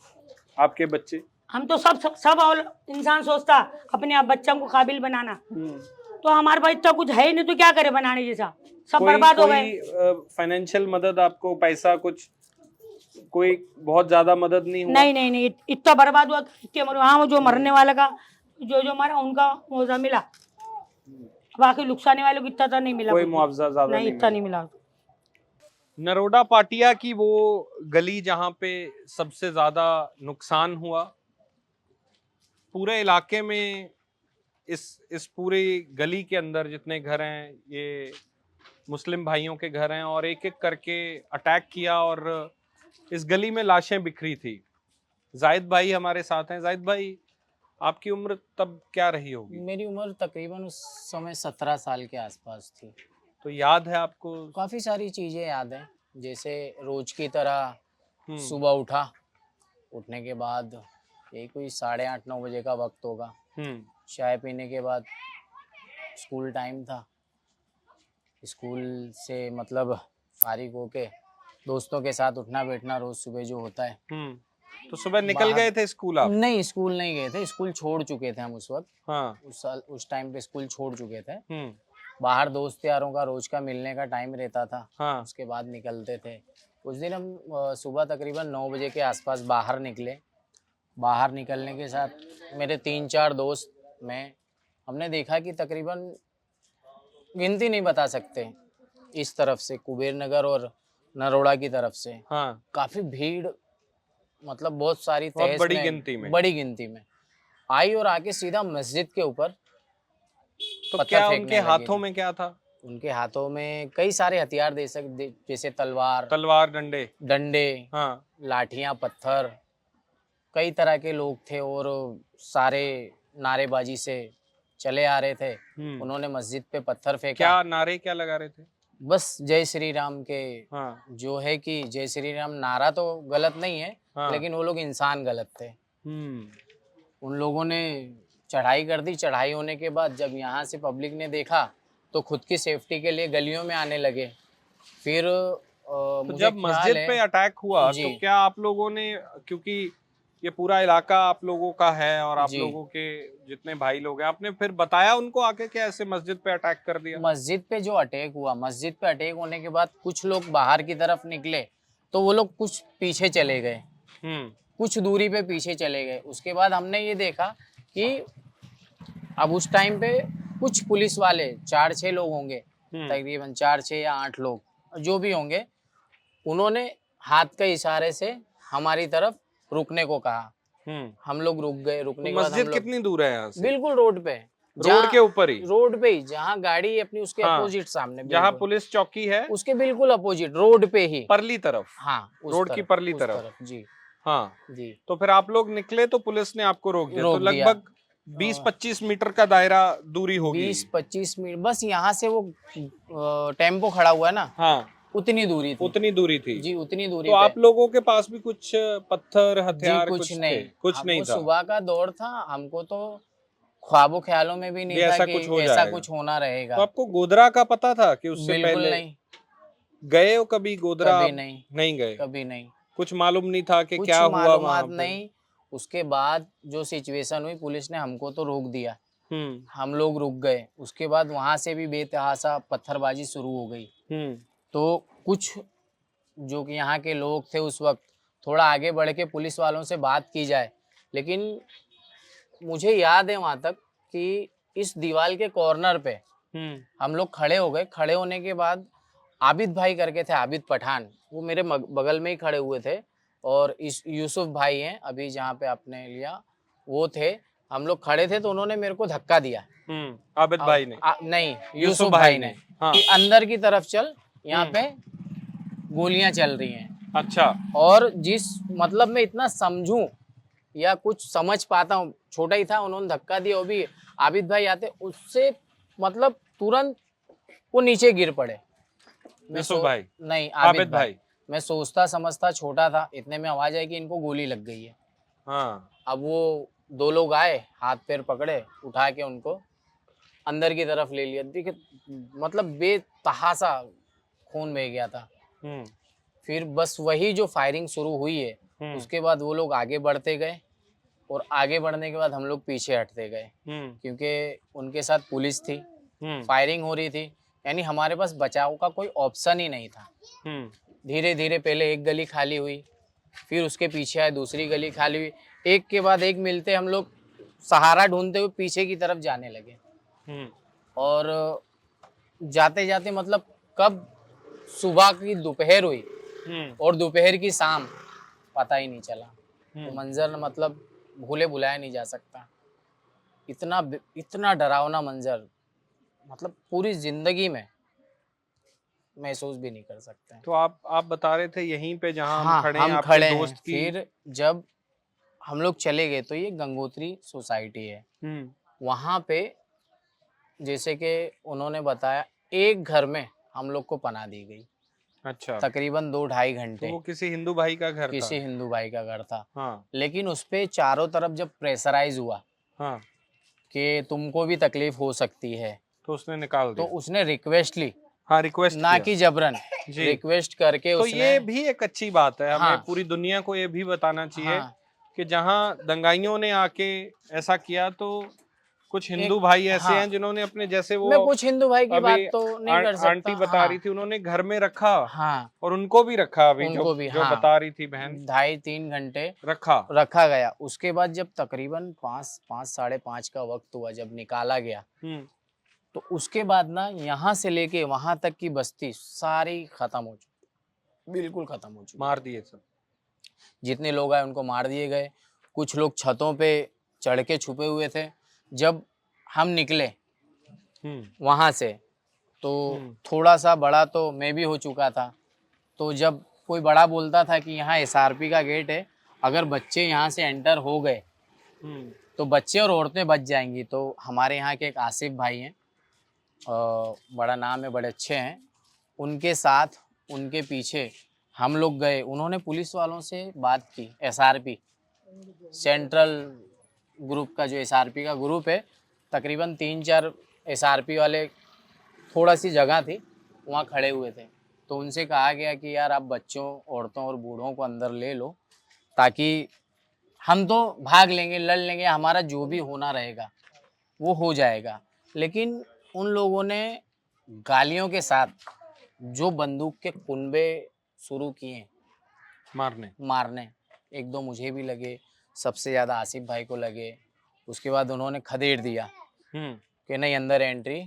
Speaker 3: आपके बच्चे?
Speaker 1: हम तो सब और इंसान सोचता अपने आप बच्चों को काबिल बनाना, तो हमारे पास इतना कुछ है ही नहीं, तो क्या करे बनाने जैसा, सब बर्बाद हो गए।
Speaker 3: फाइनेंशियल मदद आपको, पैसा कुछ, कोई बहुत ज्यादा मदद नहीं हुआ?
Speaker 1: नहीं, इतना बर्बाद हुआ। हाँ, वो जो मरने वाला का जो मरा उनका मुआवजा मिला, बाकी नुकसान वालों को इतना तो नहीं मिला,
Speaker 3: कोई मुआवजा ज्यादा
Speaker 1: नहीं, इतना नहीं मिला।
Speaker 3: नरोडा पाटिया की वो गली जहां पे सबसे ज्यादा नुकसान हुआ, पूरे इलाके में इस पूरी गली के अंदर जितने घर हैं, ये मुस्लिम भाइयों के घर हैं, और एक एक करके अटैक किया और इस गली में लाशें बिखरी थी। जाहिद भाई हमारे साथ हैं। जाहिद भाई, आपकी उम्र तब क्या रही होगी?
Speaker 4: मेरी उम्र तकरीबन उस समय 17 साल के आसपास थी।
Speaker 3: तो याद है आपको?
Speaker 4: काफ़ी सारी चीज़ें याद हैं, जैसे रोज की तरह सुबह उठने के बाद यही कोई 8:30-9 बजे का वक्त होगा, चाय पीने के बाद स्कूल टाइम था, स्कूल से मतलब फारिग होके दोस्तों के साथ उठना बैठना रोज सुबह जो होता है।
Speaker 3: तो सुबह निकल गए थे स्कूल आप?
Speaker 4: नहीं, स्कूल नहीं गए थे, स्कूल छोड़ चुके थे हम उस वक्त।
Speaker 3: हाँ।
Speaker 4: उस टाइम पे स्कूल छोड़ चुके थे। बाहर दोस्त यारों का रोज का मिलने का टाइम रहता था। हाँ। उसके बाद निकलते थे। उस दिन हम सुबह तकरीबन 9 बजे के आसपास बाहर निकले। बाहर निकलने के साथ मेरे 3-4 दोस्त में हमने देखा कि तकरीबन गिनती नहीं बता सकते, इस तरफ से कुबेर नगर और नरोड़ा की तरफ से हाँ। काफी भीड़, मतलब बहुत सारी तेज
Speaker 3: बड़ी गिनती में
Speaker 4: आई और आके सीधा मस्जिद के ऊपर।
Speaker 3: तो क्या उनके हाथों में क्या था?
Speaker 4: उनके हाथों में कई सारे हथियार दे सकते, जैसे तलवार, डंडे हाँ, लाठियां, पत्थर, कई तरह के लोग थे और सारे नारेबाजी से चले आ रहे थे। उन्होंने मस्जिद पे पत्थर फेंका।
Speaker 3: क्या नारे क्या लगा रहे थे?
Speaker 4: बस जय श्री राम के हाँ। जो है कि जय श्री राम नारा तो गलत नहीं है हाँ। लेकिन वो लोग इंसान गलत थे। उन लोगों ने चढ़ाई कर दी। चढ़ाई होने के बाद जब यहाँ से पब्लिक ने देखा तो खुद की सेफ्टी के लिए गलियों में आने लगे। फिर
Speaker 3: तो जब मस्जिद पे अटैक हुआ तो क्या आप लोगों ने, क्योंकि ये पूरा इलाका आप लोगों का है और आप लोगों के जितने भाई लोग हैं, आपने फिर बताया उनको आके कि ऐसे मस्जिद पे अटैक कर दिया?
Speaker 4: मस्जिद पे जो अटैक हुआ, मस्जिद पे अटैक होने के बाद कुछ लोग बाहर की तरफ निकले तो वो लोग कुछ पीछे चले गए, कुछ दूरी पे पीछे चले गए। उसके बाद हमने ये देखा कि अब उस टाइम पे कुछ पुलिस वाले 4-6 लोग होंगे, तकरीबन 4-6 या 8 लोग जो भी होंगे, उन्होंने हाथ के इशारे से हमारी तरफ रुकने को कहा। हम लोग रुक गए। रुकने के बाद
Speaker 3: मस्जिद कितनी दूर है यहाँ से?
Speaker 4: बिल्कुल रोड पे,
Speaker 3: रोड के ऊपर ही,
Speaker 4: रोड पे ही, जहाँ गाड़ी अपनी उसके अपोजिट सामने,
Speaker 3: जहाँ पुलिस चौकी है
Speaker 4: उसके बिल्कुल अपोजिट रोड पे ही,
Speaker 3: परली तरफ।
Speaker 4: हाँ,
Speaker 3: रोड की परली तरफ
Speaker 4: जी
Speaker 3: हाँ
Speaker 4: जी।
Speaker 3: तो फिर आप लोग निकले तो पुलिस ने आपको रोक दिया। तो लगभग 20-25 मीटर का दायरा दूरी होगी।
Speaker 4: 20-25 मीटर, बस यहाँ से वो टेम्पो खड़ा हुआ है ना हाँ, उतनी दूरी थी जी, उतनी दूरी।
Speaker 3: तो आप लोगों के पास भी कुछ पत्थर, हथियार
Speaker 4: कुछ नहीं
Speaker 3: था?
Speaker 4: सुबह का दौर था, हमको तो ख्वाबों ख्यालों में भी नहीं था कि ऐसा कुछ होना रहेगा।
Speaker 3: तो आपको गोधरा का पता था कि उससे
Speaker 4: बिल्कुल
Speaker 3: पहले?
Speaker 4: नहीं,
Speaker 3: गए हो कभी गोधरा?
Speaker 4: कभी नहीं,
Speaker 3: नहीं गए?
Speaker 4: कभी नहीं,
Speaker 3: कुछ मालूम नहीं था कि
Speaker 4: कुछ
Speaker 3: क्या हुआ वहां
Speaker 4: मालूमात
Speaker 3: पे?
Speaker 4: नहीं। उसके बाद जो सिचुएशन हुई, पुलिस ने हमको तो रोक दिया, हम लोग रुक गए। उसके बाद वहां से भी बेतहाशा पत्थरबाजी शुरू हो गई। तो कुछ जो कि यहाँ के लोग थे उस वक्त, थोड़ा आगे बढ़ के पुलिस वालों से बात की जाए, लेकिन मुझे याद है वहां तक कि इस दीवार के कॉर्नर पे हम लोग खड़े हो गए। खड़े होने के बाद आबिद भाई करके थे, आबिद पठान, वो मेरे बगल में ही खड़े हुए थे, और इस यूसुफ भाई हैं अभी जहाँ पे आपने लिया, वो थे। हम लोग खड़े थे तो उन्होंने मेरे को धक्का दिया।
Speaker 3: आबिद भाई ने?
Speaker 4: नहीं, यूसुफ भाई ने।
Speaker 3: हाँ।
Speaker 4: कि अंदर की तरफ चल, यहाँ पे गोलियां चल रही हैं।
Speaker 3: अच्छा।
Speaker 4: और जिस मतलब मैं इतना समझूं या कुछ समझ पाता हूँ, छोटा ही था, उन्होंने धक्का दिया, वो भी आबिद भाई आते उससे मतलब तुरंत वो नीचे गिर पड़े।
Speaker 3: यूसुफ भाई?
Speaker 4: नहीं,
Speaker 3: आबिद भाई।
Speaker 4: मैं सोचता समझता छोटा था, इतने में आवाज आई कि इनको गोली लग गई है।
Speaker 3: हाँ।
Speaker 4: अब वो दो लोग आए, हाथ पैर पकड़े, उठा के उनको अंदर की तरफ ले लिया। देखिए मतलब बेतहाशा खून बह गया था। फिर बस वही जो फायरिंग शुरू हुई है, उसके बाद वो लोग आगे बढ़ते गए, और आगे बढ़ने के बाद हम लोग पीछे हटते गए, क्योंकि उनके साथ पुलिस थी, फायरिंग हो रही थी, यानी हमारे पास बचाव का कोई ऑप्शन ही नहीं था। धीरे धीरे पहले एक गली खाली हुई, फिर उसके पीछे आए दूसरी गली खाली हुई, एक के बाद एक मिलते हम लोग सहारा ढूंढते हुए पीछे की तरफ जाने लगे। और जाते जाते मतलब कब सुबह की दोपहर हुई और दोपहर की शाम, पता ही नहीं चला। तो मंजर मतलब भूले भुलाया नहीं जा सकता। इतना डरावना मंजर मतलब पूरी जिंदगी में महसूस भी नहीं कर सकते।
Speaker 3: तो आप बता रहे थे यहीं पे जहां
Speaker 4: हाँ,
Speaker 3: हम खड़े हैं,
Speaker 4: हम
Speaker 3: आपके
Speaker 4: खड़े
Speaker 3: दोस्त
Speaker 4: हैं।
Speaker 3: की?
Speaker 4: फिर जब हम लोग चले गए तो ये गंगोत्री सोसाइटी है, वहां पे जैसे कि उन्होंने बताया, एक घर में हम लोग को पनाह दी गई।
Speaker 3: अच्छा।
Speaker 4: तकरीबन 2-2.5 घंटे।
Speaker 3: तो वो किसी हिंदू भाई का घर था?
Speaker 4: किसी हिंदू भाई का घर था।
Speaker 3: हाँ।
Speaker 4: लेकिन उस पे चारों तरफ जब प्रेशराइज हुआ
Speaker 3: हाँ।
Speaker 4: कि तुमको भी तकलीफ हो सकती है,
Speaker 3: तो उसने निकाल
Speaker 4: तो
Speaker 3: दिया?
Speaker 4: उसने रिक्वेस्ट ली।
Speaker 3: हाँ, रिक्वेस्ट
Speaker 4: ना कि जबरन, रिक्वेस्ट करके
Speaker 3: तो
Speaker 4: उसने।
Speaker 3: ये भी एक अच्छी बात है, हमें
Speaker 4: हाँ,
Speaker 3: पूरी दुनिया को ये भी बताना चाहिए
Speaker 4: हाँ,
Speaker 3: कि जहां दंगाइयों ने आके ऐसा किया, तो कुछ हिंदू भाई ऐसे हैं जिन्होंने अपने, जैसे वो
Speaker 4: मैं कुछ हिंदू भाई की बात
Speaker 3: अभी
Speaker 4: तो नहीं कर सकता।
Speaker 3: आंटी बता रही थी, उन्होंने घर में रखा,
Speaker 4: हाँ,
Speaker 3: और उनको भी रखा, अभी
Speaker 4: उनको भी,
Speaker 3: जो
Speaker 4: हाँ,
Speaker 3: बता रही थी बहन,
Speaker 4: 2.5-3 घंटे
Speaker 3: रखा
Speaker 4: गया। उसके बाद जब तकरीबन 5-5:30 का वक्त हुआ, जब निकाला गया, तो उसके बाद ना यहाँ से लेके वहां तक की बस्ती सारी खत्म हो चुकी, बिल्कुल खत्म हो चुकी।
Speaker 3: मार दिए सब,
Speaker 4: जितने लोग आए उनको मार दिए गए। कुछ लोग छतों पे चढ़ के छुपे हुए थे। जब हम निकले वहां से तो थोड़ा सा बड़ा तो मैं भी हो चुका था। तो जब कोई बड़ा बोलता था कि यहाँ SRP का गेट है, अगर बच्चे यहाँ से एंटर हो गए तो बच्चे और औरतें बच जाएंगी। तो हमारे यहाँ के एक आसिफ भाई हैं, बड़ा नाम है, बड़े अच्छे हैं, उनके साथ उनके पीछे हम लोग गए। उन्होंने पुलिस वालों से बात की, SRP सेंट्रल ग्रुप का, जो SRP का ग्रुप है, तकरीबन 3-4 SRP वाले, थोड़ा सी जगह थी वहाँ खड़े हुए थे। तो उनसे कहा गया कि यार आप बच्चों, औरतों और बूढ़ों को अंदर ले लो, ताकि हम तो भाग लेंगे, लड़ लेंगे, हमारा जो भी होना रहेगा वो हो जाएगा। लेकिन उन लोगों ने गालियों के साथ जो बंदूक के कुनबे शुरू किए मारने, 1-2 मुझे भी लगे, सबसे ज़्यादा आसिफ भाई को लगे। उसके बाद उन्होंने खदेड़ दिया कि नहीं, अंदर एंट्री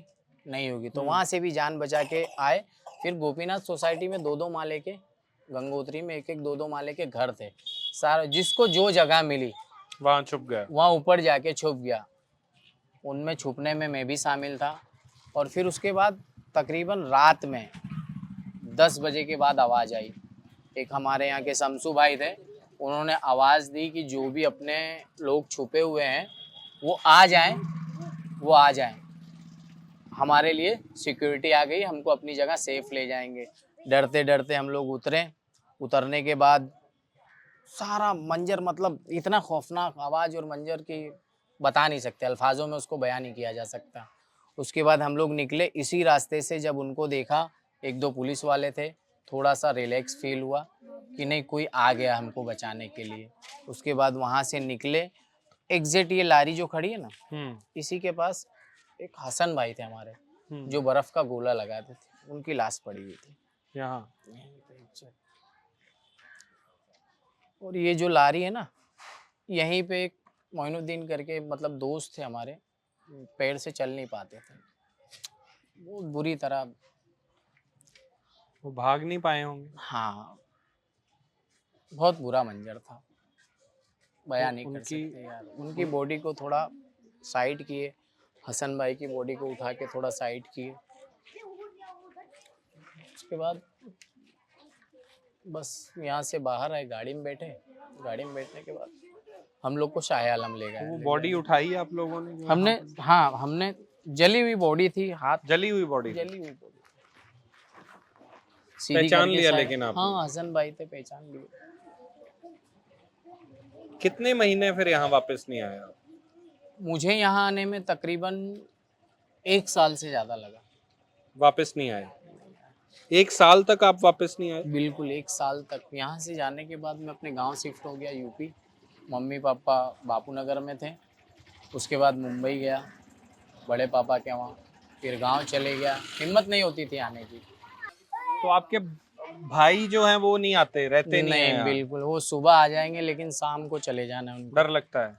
Speaker 4: नहीं होगी। तो वहाँ से भी जान बचा के आए। फिर गोपीनाथ सोसाइटी में 2-2 माले के, गंगोत्री में 1-1 2-2 माले के घर थे। सारा जिसको जो जगह मिली
Speaker 3: वहाँ छुप गया, वहाँ
Speaker 4: ऊपर जाके छुप गया। उनमें छुपने में मैं भी शामिल था। और फिर उसके बाद तकरीबन रात में 10 बजे के बाद आवाज़ आई। एक हमारे यहाँ के शमसू भाई थे, उन्होंने आवाज़ दी कि जो भी अपने लोग छुपे हुए हैं वो आ जाएं, हमारे लिए सिक्योरिटी आ गई, हमको अपनी जगह सेफ ले जाएंगे। डरते डरते हम लोग उतरने के बाद सारा मंजर, मतलब इतना खौफनाक आवाज़ और मंजर की बता नहीं सकते, अल्फाजों में उसको बयान नहीं किया जा सकता। उसके बाद हम लोग निकले इसी रास्ते से। जब उनको देखा एक दो पुलिस वाले थे, थोड़ा सा रिलैक्स फील हुआ कि नहीं कोई आ गया हमको बचाने के लिए। उसके बाद वहाँ से निकले, एग्जैक्ट ये लारी जो खड़ी है ना, इसी के पास एक हसन भाई थे हमारे, जो बर्फ का गोला लगाते थे, उनकी लाश पड़ी हुई थी यहाँ। और ये जो लारी है ना, यहीं पे एक मोइनुद्दीन करके मतलब दोस्त थे हमारे, पैर से चल नहीं पाते थे, बहुत बुरी तरह
Speaker 3: वो भाग नहीं पाए होंगे।
Speaker 4: हाँ, बहुत बुरा मंजर था, बयान नहीं कर सकते यार। उनकी बॉडी को थोड़ा साइड किए, हसन भाई की बॉडी को उठा के थोड़ा साइड किए, उसके बाद बस यहाँ से बाहर आए, गाड़ी में बैठे। गाड़ी में बैठने के बाद हम लोग को शाह आलम ले गए।
Speaker 3: वो बॉडी उठाई आप लोगों ने?
Speaker 4: हमने, हाँ, हमने, जली हुई बॉडी थी, हाथ
Speaker 3: जली हुई बॉडी,
Speaker 4: जली हुई बॉडी
Speaker 3: पहचान लिया लेकिन आप?
Speaker 4: हाँ, हसन भाई थे, पहचान लिए।
Speaker 3: कितने महीने फिर यहाँ वापस नहीं आया?
Speaker 4: मुझे यहाँ आने में तकरीबन 1 साल से ज्यादा लगा।
Speaker 3: वापस नहीं आए? 1 साल तक आप वापस नहीं आए?
Speaker 4: बिल्कुल 1 साल तक। यहाँ से जाने के बाद मैं अपने गांव शिफ्ट हो गया, UP. Mummy papa Bapu Nagar में थे, उसके बाद मुंबई गया बड़े पापा के वहाँ, फिर गांव चले गया। हिम्मत नहीं होती थी आने की।
Speaker 3: तो आपके भाई जो हैं वो नहीं आते, रहते नहीं हैं?
Speaker 4: बिल्कुल, वो सुबह आ जाएंगे लेकिन शाम को चले जाना है उनको।
Speaker 3: डर लगता है?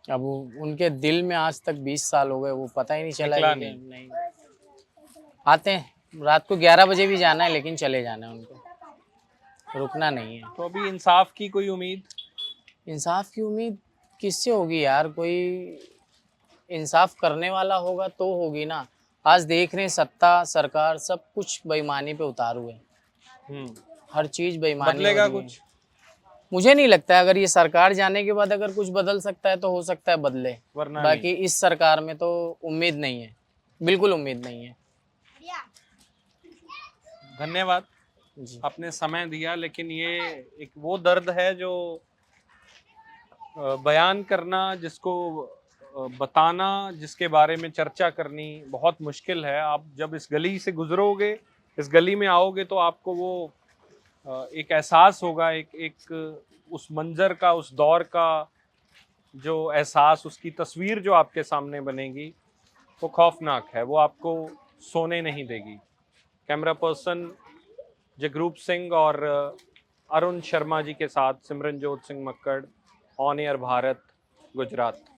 Speaker 4: अब उनके दिल में आज तक 20 साल हो गए, वो पता ही नहीं चला। नहीं आते हैं, रात को 11 बजे भी जाना है लेकिन चले जाना है उनको, रुकना नहीं है।
Speaker 3: तो अभी इंसाफ की कोई उम्मीद?
Speaker 4: इंसाफ की उम्मीद किससे होगी यार? कोई इंसाफ करने वाला होगा तो होगी ना। आज देख रहे हैं सत्ता सरकार सब कुछ बेईमानी पे उतार हुए, हर चीज बेईमानी।
Speaker 3: बदलेगा कुछ?
Speaker 4: मुझे नहीं लगता है। अगर ये सरकार जाने के बाद अगर कुछ बदल सकता है तो हो सकता है बदले,
Speaker 3: वरना
Speaker 4: बाकी इस सरकार में तो उम्मीद नहीं है, बिल्कुल उम्मीद नहीं है।
Speaker 3: धन्यवाद, आपने समय दिया। लेकिन ये एक वो दर्द है जो बयान करना, जिसको बताना, जिसके बारे में चर्चा करनी बहुत मुश्किल है। आप जब इस गली से गुजरोगे, इस गली में आओगे, तो आपको वो एक एहसास होगा, एक उस मंजर का, उस दौर का जो एहसास, उसकी तस्वीर जो आपके सामने बनेगी वो खौफनाक है, वो आपको सोने नहीं देगी। कैमरा पर्सन जगरूप सिंह और अरुण शर्मा जी के साथ सिमरनजोत सिंह मक्कड़, ऑन एयर भारत, गुजरात।